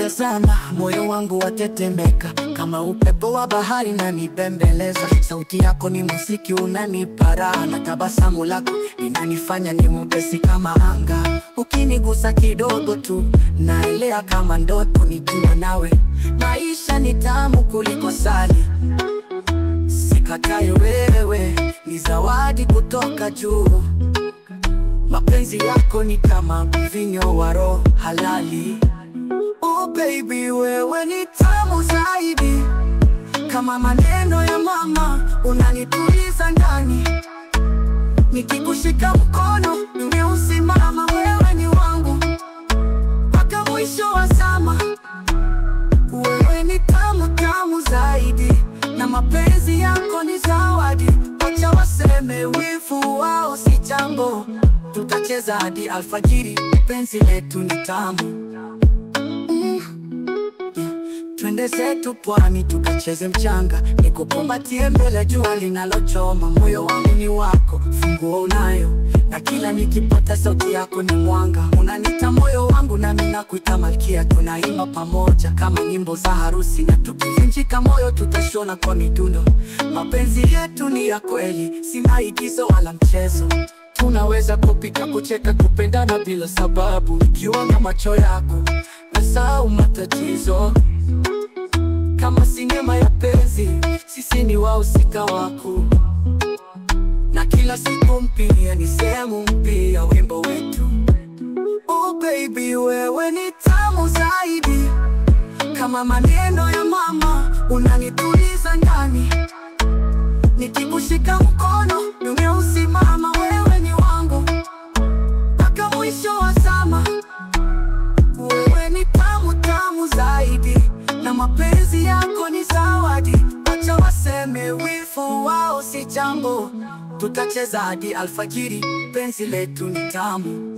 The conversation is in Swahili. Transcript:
nikikutazama moyo wangu watetemeka, kama upepo wa bahari na nibembeleza. Sauti yako ni muziki unanipa raha, na tabasamu lako linanifanya ni mwepesi kama anga. Ukinigusa kidogo tu naelea kama ndoto nikiwa nawe. Maisha ni tamu kuliko asali, sikatai wewe, ni zawadi kutoka juu. Mapenzi yako ni kama mvinyo wa roho halali. Oh baby, wewe ni tamu zaidi, kama maneno ya mama unanituliza ndani. Nikikushika mkono nimeusimama, wewe ni wangu mpaka mwisho wa zama. Wewe ni tamu tamu zaidi, na mapenzi yako ni zawadi. Wacha waseme wivu wao si jambo, tutacheza hadi alfajiri, penzi letu ni tamu. Twende zetu pwani tukacheze mchanga, nikukumbatie mbele jua linalochoma. Moyo wangu ni wako, funguo unayo, na kila nikipata sauti yako ni mwanga. Unanita moyo wangu nami nakuita malkia, tunaimba pamoja kama nyimbo za harusi, na tukivunjika moyo tutashona kwa midundo. Mapenzi yetu ni ya kweli, si maigizo wala mchezo. Tunaweza kupika, kucheka, kupendana bila sababu. Nikiona macho yako nasahau matatizo, kama sinema ya penzi, sisi ni wahusika wako. Na kila siku mpya ni sehemu mpya ya wimbo wetu. Oh baby, wewe ni tamu zaidi, kama maneno ya mama unanituliza ndani. Nikikushika mkono nimeusimama, wewe ni wangu mpaka mwisho wa zama. Wewe ni tamu tamu zaidi, na mapenzi yako ni zawadi. Wacha waseme wivu wao si jambo, tutacheza hadi alfajiri, penzi letu ni tamu.